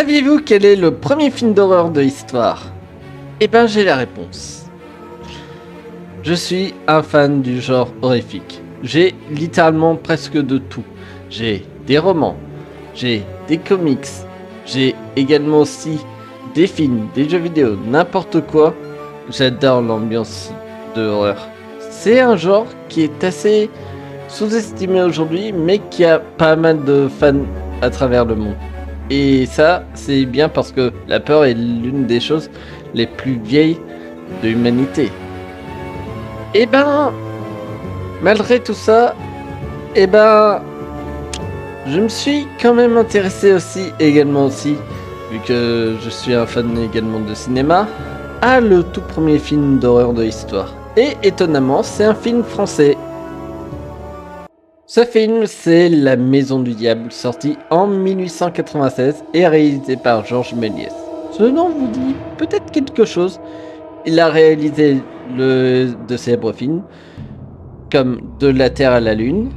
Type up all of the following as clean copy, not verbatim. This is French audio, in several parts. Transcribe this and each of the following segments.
Saviez-vous quel est le premier film d'horreur de l'histoire? Eh ben j'ai la réponse. Je suis un fan du genre horrifique. J'ai littéralement presque de tout. J'ai des romans, j'ai des comics, j'ai également aussi des films, des jeux vidéo, n'importe quoi. J'adore l'ambiance de horreur. C'est un genre qui est assez sous-estimé aujourd'hui, mais qui a pas mal de fans à travers le monde. Et ça, c'est bien parce que la peur est l'une des choses les plus vieilles de l'humanité. Et ben, malgré tout ça, je me suis quand même intéressé également aussi, vu que je suis un fan également de cinéma, à le tout premier film d'horreur de l'histoire. Et étonnamment, c'est un film français. Ce film, c'est La Maison du Diable, sorti en 1896 et réalisé par Georges Méliès. Ce nom vous dit peut-être quelque chose. Il a réalisé de célèbres films comme De la Terre à la Lune,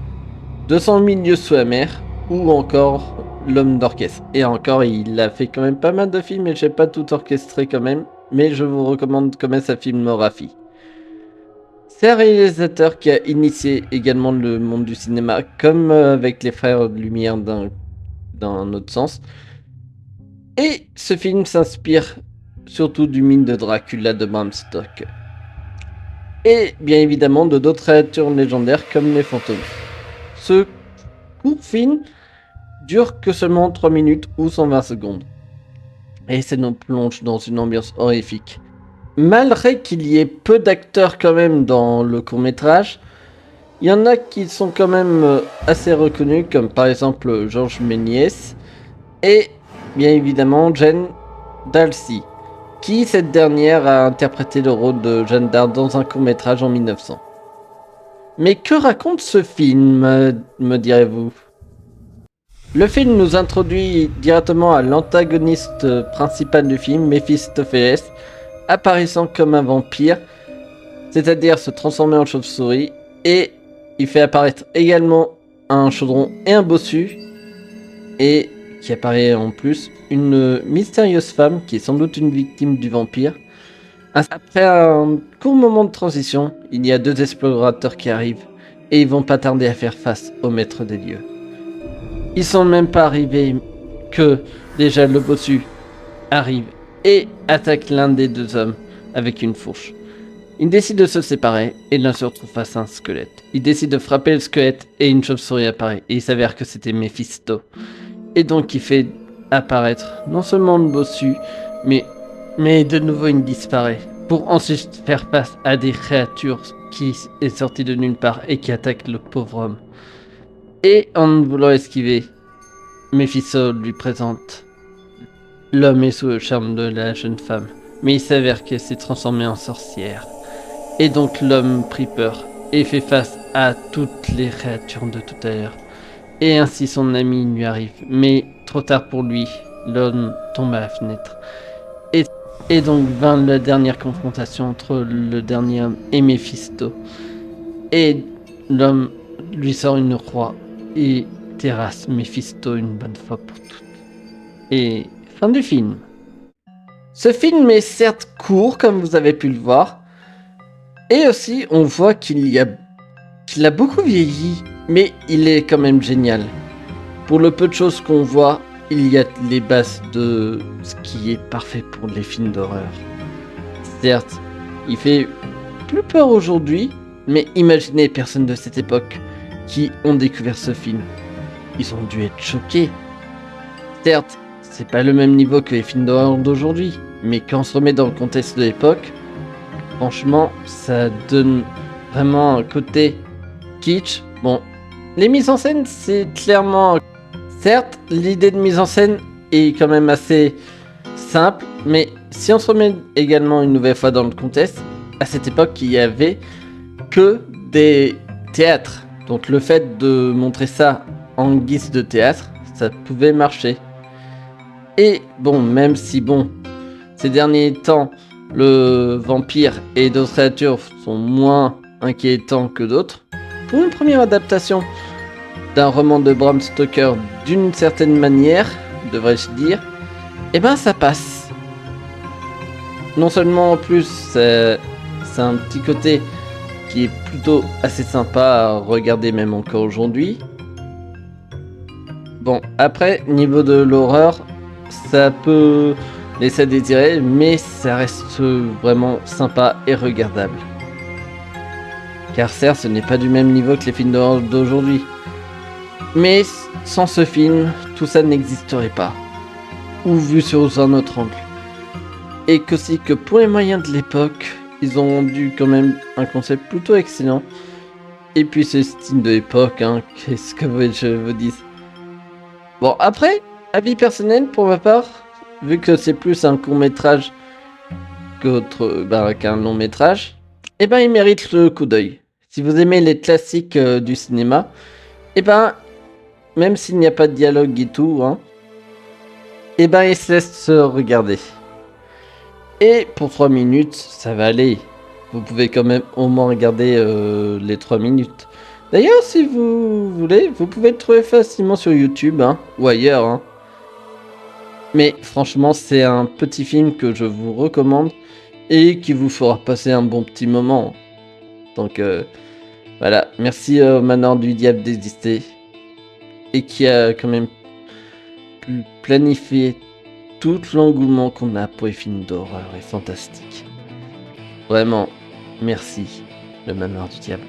200 000 lieues sous la mer ou encore L'Homme d'orchestre. Et encore, il a fait quand même pas mal de films et j'ai pas tout orchestré quand même, mais je vous recommande quand même sa filmographie. C'est un réalisateur qui a initié également le monde du cinéma, comme avec les Frères Lumière dans autre sens. Et ce film s'inspire surtout du mythe de Dracula de Bram Stoker. Et bien évidemment de d'autres créatures légendaires comme les fantômes. Ce court film dure que seulement 3 minutes ou 120 secondes. Et ça nous plonge dans une ambiance horrifique. Malgré qu'il y ait peu d'acteurs quand même dans le court-métrage, il y en a qui sont quand même assez reconnus, comme par exemple Georges Méliès et bien évidemment Jane Dalcy, qui cette dernière a interprété le rôle de Jeanne d'Arc dans un court-métrage en 1900. Mais que raconte ce film, me direz-vous? Le film nous introduit directement à l'antagoniste principal du film, Méphistophélès, apparaissant comme un vampire, c'est-à-dire se transformer en chauve-souris, et il fait apparaître également un chaudron et un bossu, et qui apparaît en plus une mystérieuse femme qui est sans doute une victime du vampire. Après un court moment de transition, il y a 2 explorateurs qui arrivent, et ils vont pas tarder à faire face au maître des lieux. Ils sont même pas arrivés que déjà le bossu arrive et attaque l'un des 2 hommes avec une fourche. Ils décident de se séparer et l'un se retrouve face à un squelette. Il décide de frapper le squelette et une chauve-souris apparaît et il s'avère que c'était Méphisto. Et donc il fait apparaître non seulement le bossu, mais de nouveau il disparaît pour ensuite faire face à des créatures qui est sorti de nulle part et qui attaquent le pauvre homme. Et en voulant esquiver, Méphisto lui présente l'homme est sous le charme de la jeune femme, mais il s'avère qu'elle s'est transformée en sorcière. Et donc l'homme prit peur et fait face à toutes les créatures de tout à l'heure. Et ainsi son ami lui arrive, mais trop tard pour lui, l'homme tombe à la fenêtre. Et donc vint la dernière confrontation entre le dernier homme et Méphisto. Et l'homme lui sort une croix et terrasse Méphisto une bonne fois pour toutes. Et fin du film. Ce film est certes court, comme vous avez pu le voir, et aussi on voit qu'il a beaucoup vieilli, mais il est quand même génial. Pour le peu de choses qu'on voit, il y a les bases de ce qui est parfait pour les films d'horreur. Certes, il fait plus peur aujourd'hui, mais imaginez les personnes de cette époque qui ont découvert ce film. Ils ont dû être choqués. Certes, c'est pas le même niveau que les films d'horreur d'aujourd'hui, mais quand on se remet dans le contexte de l'époque, franchement, ça donne vraiment un côté kitsch. Bon, les mises en scène, c'est clairement... Certes, l'idée de mise en scène est quand même assez simple, mais si on se remet également une nouvelle fois dans le contexte, à cette époque, il y avait que des théâtres. Donc le fait de montrer ça en guise de théâtre, ça pouvait marcher. Et bon, même si ces derniers temps, le vampire et d'autres créatures sont moins inquiétants que d'autres, pour une première adaptation d'un roman de Bram Stoker d'une certaine manière, devrais-je dire, eh ben ça passe. Non seulement en plus, c'est un petit côté qui est plutôt assez sympa à regarder même encore aujourd'hui. Bon, après, niveau de l'horreur, ça peut laisser à désirer, mais ça reste vraiment sympa et regardable. Car certes, ce n'est pas du même niveau que les films d'horreur d'aujourd'hui. Mais sans ce film, tout ça n'existerait pas. Ou vu sur un autre angle. Et qu'aussi que pour les moyens de l'époque, ils ont rendu quand même un concept plutôt excellent. Et puis ce style de l'époque, hein, qu'est-ce que je vous dise. Bon, après, avis personnel pour ma part, vu que c'est plus un court-métrage qu'un long-métrage, eh ben il mérite le coup d'œil. Si vous aimez les classiques du cinéma, eh ben, même s'il n'y a pas de dialogue et tout, hein, eh ben il se laisse regarder. Et pour 3 minutes, ça va aller. Vous pouvez quand même au moins regarder les 3 minutes. D'ailleurs, si vous voulez, vous pouvez le trouver facilement sur YouTube, hein, ou ailleurs. Hein. Mais franchement, c'est un petit film que je vous recommande et qui vous fera passer un bon petit moment. Donc voilà, merci au Manoir du Diable d'exister et qui a quand même pu planifier tout l'engouement qu'on a pour les films d'horreur et fantastique. Vraiment, merci, le Manoir du Diable.